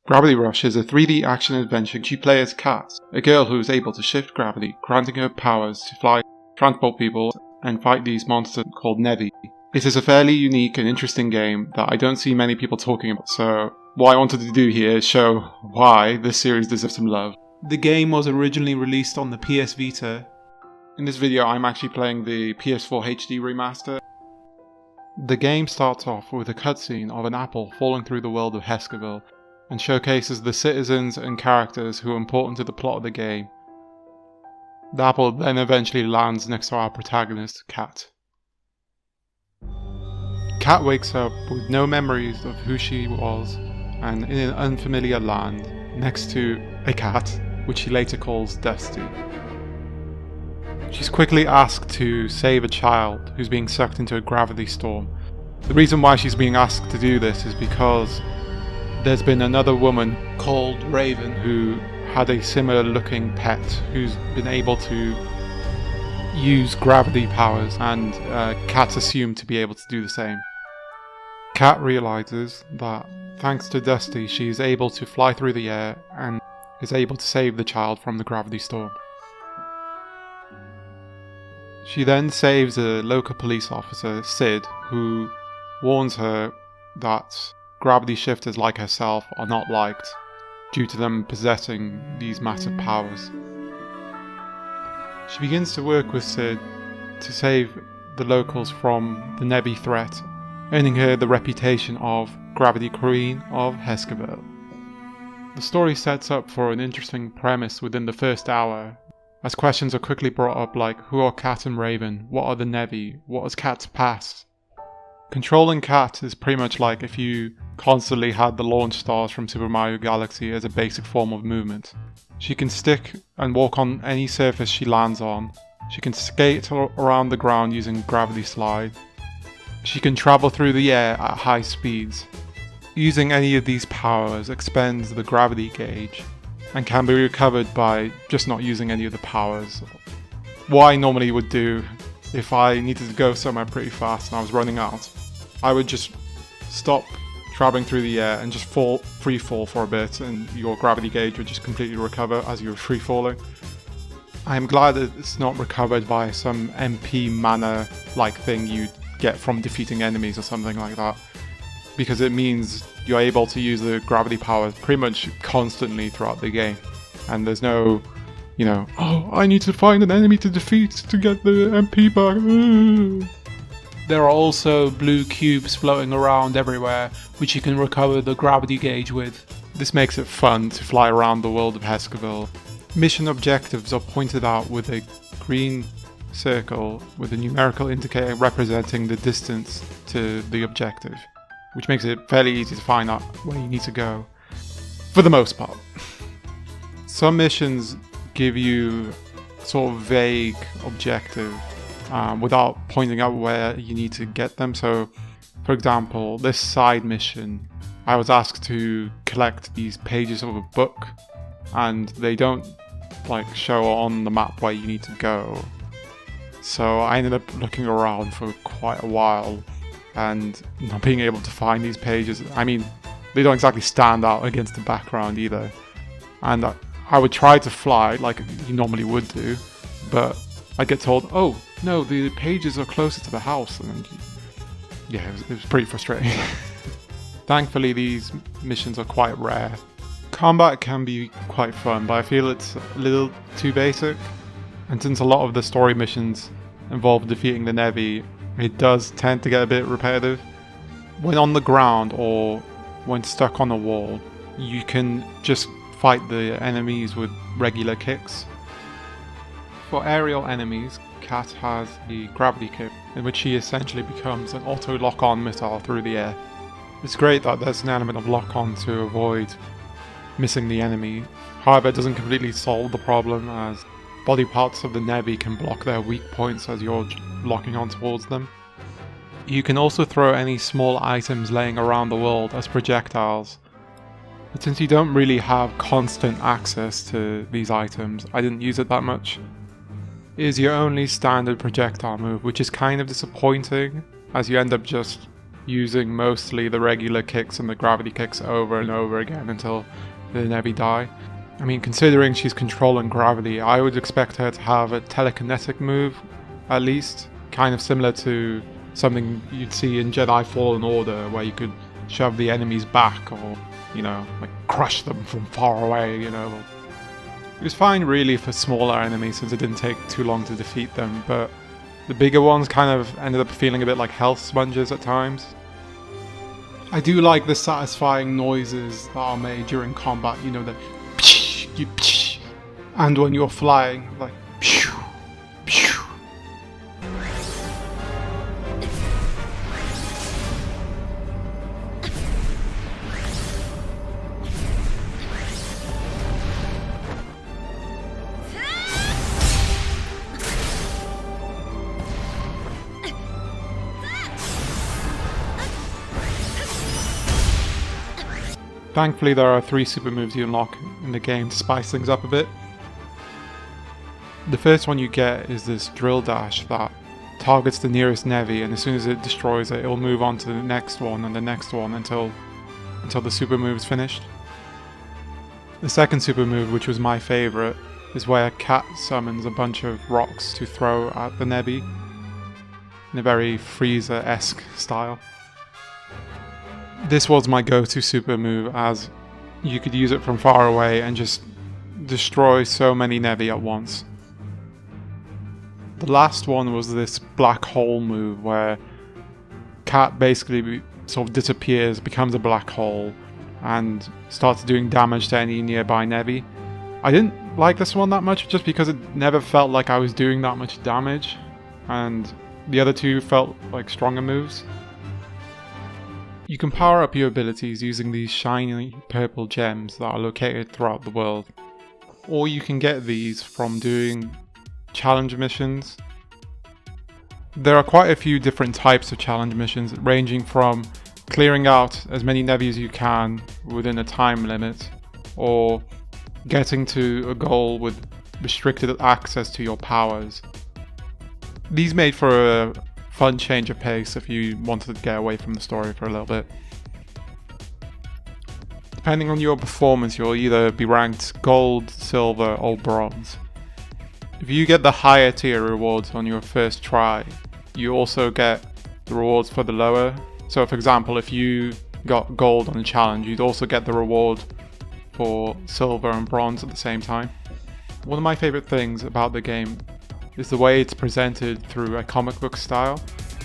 Gravity Rush is a 3D action adventure. You play as Kat, a girl who is able to shift gravity, granting her powers to fly, transport people, and fight these monsters called Nevi. It is a fairly unique and interesting game that I don't see many people talking about, so what I wanted to do here is show why this series deserves some love. The game was originally released on the PS Vita. In this video I'm actually playing the PS4 HD Remastered. The game starts off with a cutscene of an apple falling through the world of Heskerville, and showcases the citizens and characters who are important to the plot of the game. The apple then eventually lands next to our protagonist, Kat. Kat wakes up with no memories of who she was, and in an unfamiliar land, next to a cat, which she later calls Dusty. She's quickly asked to save a child who's being sucked into a gravity storm. The reason why she's being asked to do this is because there's been another woman called Raven who had a similar looking pet who's been able to use gravity powers, and Kat's assumed to be able to do the same. Kat realizes that thanks to Dusty she is able to fly through the air and is able to save the child from the gravity storm. She then saves a local police officer, Sid, who warns her that gravity shifters like herself are not liked due to them possessing these massive powers. She begins to work with Sid to save the locals from the Nevi threat, earning her the reputation of Gravity Queen of Heskerville. The story sets up for an interesting premise within the first hour, as questions are quickly brought up like who are Kat and Raven, what are the Nevi, what is Kat's past? Controlling Kat is pretty much like if you constantly had the launch stars from Super Mario Galaxy as a basic form of movement. She can stick and walk on any surface she lands on. She can skate around the ground using gravity slide. She can travel through the air at high speeds. Using any of these powers expends the gravity gauge and can be recovered by just not using any of the powers. What I normally would do if I needed to go somewhere pretty fast and I was running out, I would just stop traveling through the air and just free fall for a bit, and your gravity gauge would just completely recover as you were free falling. I am glad that it's not recovered by some MP mana like thing you'd get from defeating enemies or something like that, because it means you're able to use the gravity powers pretty much constantly throughout the game, and there's no, oh, I need to find an enemy to defeat to get the MP back. There are also blue cubes floating around everywhere, which you can recover the gravity gauge with. This makes it fun to fly around the world of Heskerville. Mission objectives are pointed out with a green circle with a numerical indicator representing the distance to the objective, which makes it fairly easy to find out where you need to go, for the most part. Some missions give you sort of vague objective without pointing out where you need to get them. So, for example, this side mission, I was asked to collect these pages of a book, and they don't show on the map where you need to go. So I ended up looking around for quite a while and not being able to find these pages. I mean, they don't exactly stand out against the background either. And I would try to fly like you normally would do, but I'd get told, oh, no, the pages are closer to the house. And yeah, it was pretty frustrating. Thankfully, these missions are quite rare. Combat can be quite fun, but I feel it's a little too basic. And since a lot of the story missions involve defeating the Nevi, it does tend to get a bit repetitive. When on the ground or when stuck on a wall, you can just fight the enemies with regular kicks. For aerial enemies, Kat has the gravity kick, in which she essentially becomes an auto lock-on missile through the air. It's great that there's an element of lock-on to avoid missing the enemy. However, it doesn't completely solve the problem, as body parts of the Nevi can block their weak points as you're locking on towards them. You can also throw any small items laying around the world as projectiles, but since you don't really have constant access to these items, I didn't use it that much. It is your only standard projectile move, which is kind of disappointing, as you end up just using mostly the regular kicks and the gravity kicks over and over again until the Nevi die. I mean, considering she's controlling gravity, I would expect her to have a telekinetic move, at least, kind of similar to something you'd see in Jedi Fallen Order, where you could shove the enemies back or, you know, like crush them from far away, you know. It was fine really for smaller enemies since it didn't take too long to defeat them, but the bigger ones kind of ended up feeling a bit like health sponges at times. I do like the satisfying noises that are made during combat, you know, the and when you're flying, like Thankfully there are 3 super moves you unlock in the game to spice things up a bit. The first one you get is this drill dash that targets the nearest Nevi, and as soon as it destroys it, it'll move on to the next one and the next one until the super move is finished. The second super move, which was my favourite, is where Cat summons a bunch of rocks to throw at the Nevi in a very Frieza-esque style. This was my go-to super move, as you could use it from far away and just destroy so many Nevi at once. The last one was this black hole move where Cat basically sort of disappears, becomes a black hole, and starts doing damage to any nearby Nevi. I didn't like this one that much just because it never felt like I was doing that much damage, and the other two felt like stronger moves. You can power up your abilities using these shiny purple gems that are located throughout the world, or you can get these from doing challenge missions. There are quite a few different types of challenge missions, ranging from clearing out as many Nevi as you can within a time limit, or getting to a goal with restricted access to your powers. These made for a fun change of pace if you wanted to get away from the story for a little bit. Depending on your performance, you'll either be ranked gold, silver, or bronze. If you get the higher tier rewards on your first try, you also get the rewards for the lower. So for example, if you got gold on a challenge, you'd also get the reward for silver and bronze at the same time. One of my favourite things about the game is the way it's presented through a comic book style.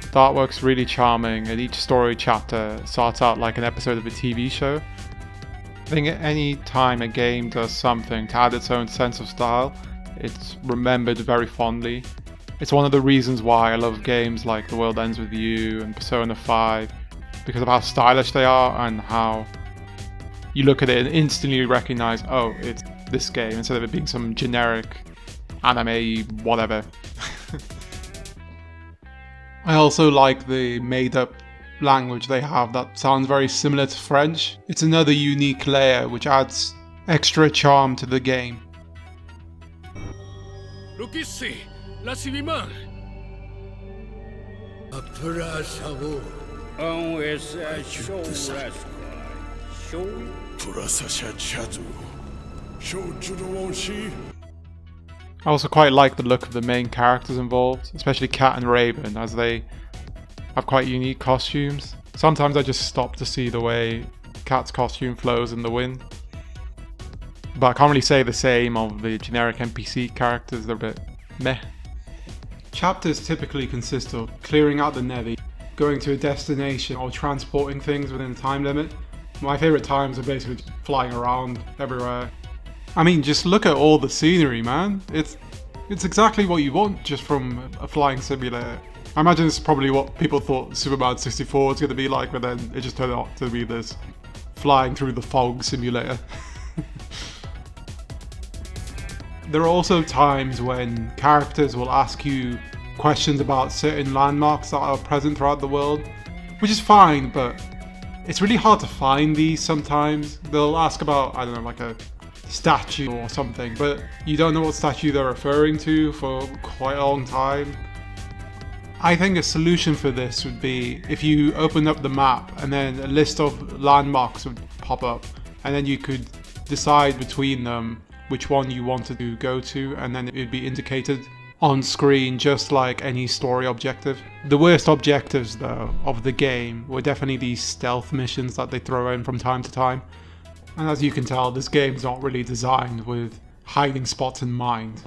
The artwork's really charming, and each story chapter starts out like an episode of a TV show. I think at any time a game does something to add its own sense of style, it's remembered very fondly. It's one of the reasons why I love games like The World Ends With You and Persona 5, because of how stylish they are and how you look at it and instantly recognize, oh, it's this game, instead of it being some generic anime whatever. I also like the made-up language they have that sounds very similar to French. It's another unique layer which adds extra charm to the game. Look ici, la civiman. Aktura savo. On is a show. Purasasha chadu. Show judowoshi. I also quite like the look of the main characters involved, especially Cat and Raven, as they have quite unique costumes. Sometimes I just stop to see the way Cat's costume flows in the wind. But I can't really say the same of the generic NPC characters, they're a bit meh. Chapters typically consist of clearing out the Nevi, going to a destination, or transporting things within a time limit. My favourite times are basically just flying around everywhere. I mean, just look at all the scenery, man. It's exactly what you want just from a flying simulator. I imagine it's probably what people thought Superman 64 was going to be like, but then it just turned out to be this flying through the fog simulator. There are also times when characters will ask you questions about certain landmarks that are present throughout the world, which is fine, but it's really hard to find these sometimes. They'll ask about, I don't know, like a statue or something, but you don't know what statue they're referring to for quite a long time. I think a solution for this would be if you open up the map and then a list of landmarks would pop up, and then you could decide between them which one you wanted to go to, and then it would be indicated on screen just like any story objective. The worst objectives though of the game were definitely these stealth missions that they throw in from time to time. And as you can tell, this game's not really designed with hiding spots in mind.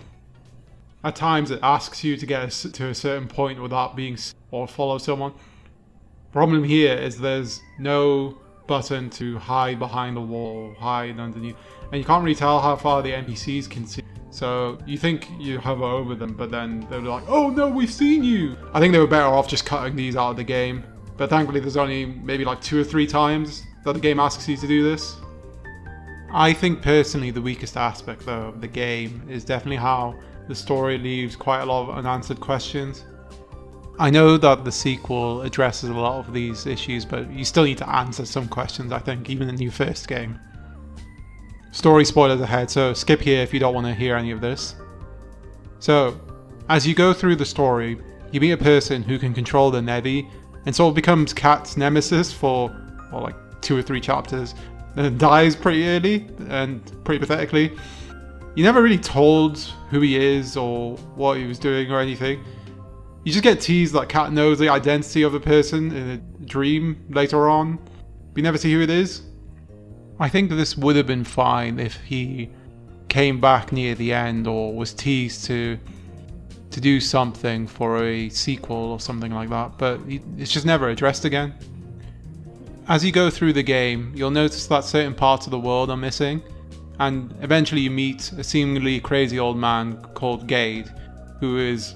At times it asks you to get to a certain point without being or follow someone. Problem here is there's no button to hide behind a wall, hide underneath, and you can't really tell how far the NPCs can see. So you think you hover over them, but then they're like, oh no, we've seen you! I think they were better off just cutting these out of the game. But thankfully there's only maybe like 2 or 3 times that the game asks you to do this. I think personally the weakest aspect though of the game is definitely how the story leaves quite a lot of unanswered questions. I know that the sequel addresses a lot of these issues, but you still need to answer some questions, I think, even in your first game. Story spoilers ahead, so skip here if you don't want to hear any of this. So, as you go through the story, you meet a person who can control the Nevi, and sort of becomes Kat's nemesis for, well, like 2 or 3 chapters, and dies pretty early, and pretty pathetically. You're never really told who he is or what he was doing or anything. You just get teased that Kat knows the identity of the person in a dream later on, but you never see who it is. I think this would have been fine if he came back near the end or was teased to do something for a sequel or something like that, but it's just never addressed again. As you go through the game, you'll notice that certain parts of the world are missing, and eventually you meet a seemingly crazy old man called Gade, who is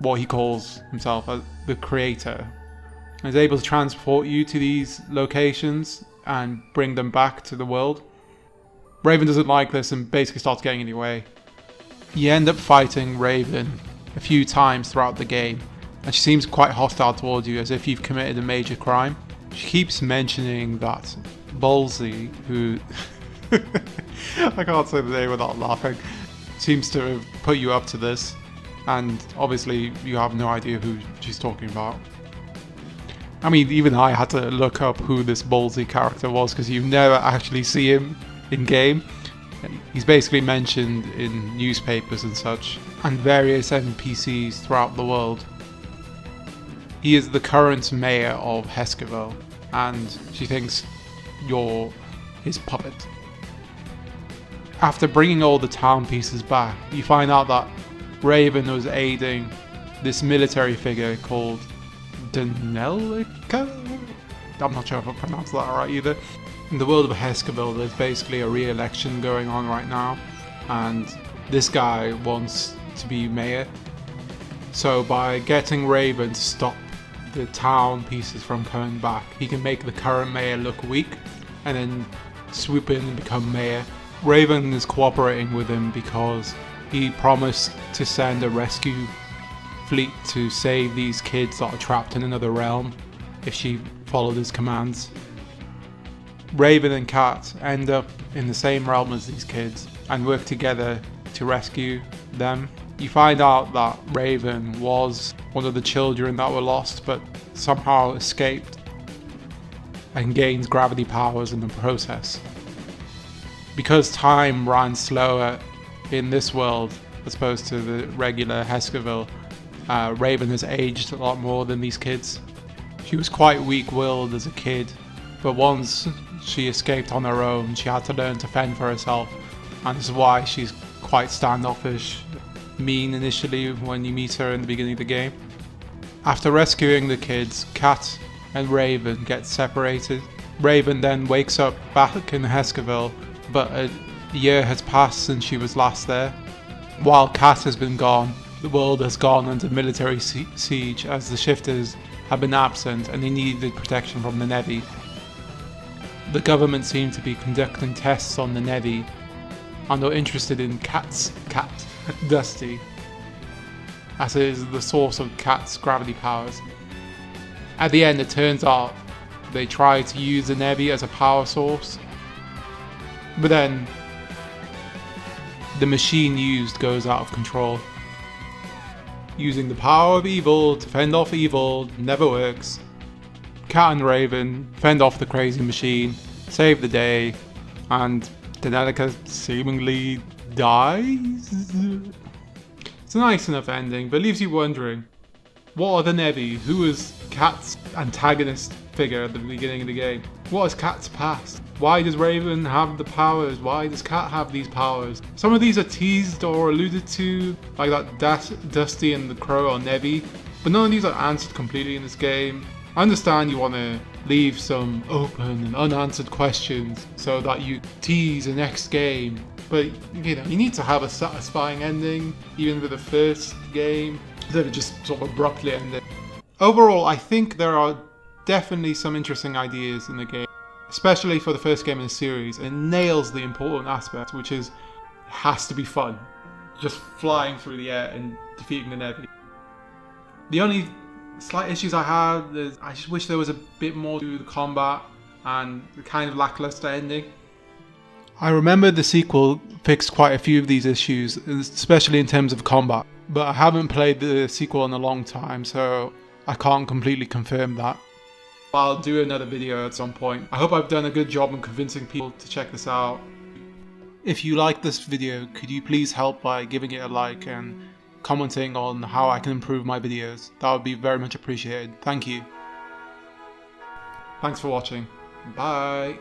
what he calls himself as the creator, and is able to transport you to these locations and bring them back to the world. Raven doesn't like this and basically starts getting in your way. You end up fighting Raven a few times throughout the game, and she seems quite hostile towards you, as if you've committed a major crime. She keeps mentioning that Bolsey, who I can't say the name without laughing, seems to have put you up to this, and obviously you have no idea who she's talking about. I mean, even I had to look up who this Bolsey character was, because you never actually see him in game. He's basically mentioned in newspapers and such, and various NPCs throughout the world. He is the current mayor of Heskerville, and she thinks you're his puppet. After bringing all the town pieces back, you find out that Raven was aiding this military figure called Danelica? I'm not sure if I pronounced that right either. In the world of Heskerville, there's basically a re-election going on right now, and this guy wants to be mayor. So by getting Raven to stop the town pieces from coming back, he can make the current mayor look weak and then swoop in and become mayor. Raven is cooperating with him because he promised to send a rescue fleet to save these kids that are trapped in another realm if she followed his commands. Raven and Kat end up in the same realm as these kids and work together to rescue them. You find out that Raven was one of the children that were lost, but somehow escaped and gained gravity powers in the process. Because time ran slower in this world as opposed to the regular Heskerville, Raven has aged a lot more than these kids. She was quite weak-willed as a kid, but once she escaped on her own, she had to learn to fend for herself, and this is why she's quite standoffish, mean initially when you meet her in the beginning of the game. After rescuing the kids, Kat and Raven get separated. Raven then wakes up back in Heskerville, but a year has passed since she was last there. While Kat has been gone, the world has gone under military siege as the shifters have been absent and they needed protection from the Nevi. The government seemed to be conducting tests on the Nevi and are interested in Kat's cat, Dusty, as it is the source of Kat's gravity powers. At the end, it turns out they try to use the Nevi as a power source, but then the machine used goes out of control. Using the power of evil to fend off evil never works. Cat and Raven fend off the crazy machine, save the day, and Danica seemingly dies? It's a nice enough ending, but leaves you wondering, what are the Nevi? Who was Cat's antagonist figure at the beginning of the game? What is Cat's past? Why does Raven have the powers? Why does Cat have these powers? Some of these are teased or alluded to, like that Dusty and the Crow or Nevi, but none of these are answered completely in this game. I understand you want to leave some open and unanswered questions so that you tease the next game, but you know, you need to have a satisfying ending, even with the first game, instead of just sort of abruptly ending. Overall, I think there are definitely some interesting ideas in the game, especially for the first game in the series. It nails the important aspect, which is, it has to be fun. Just flying through the air and defeating the Nevi. The only slight issues I have is I just wish there was a bit more to the combat and the kind of lackluster ending. I remember the sequel fixed quite a few of these issues, especially in terms of combat, but I haven't played the sequel in a long time, so I can't completely confirm that. I'll do another video at some point. I hope I've done a good job in convincing people to check this out. If you like this video, could you please help by giving it a like and commenting on how I can improve my videos? That would be very much appreciated. Thank you. Thanks for watching. Bye.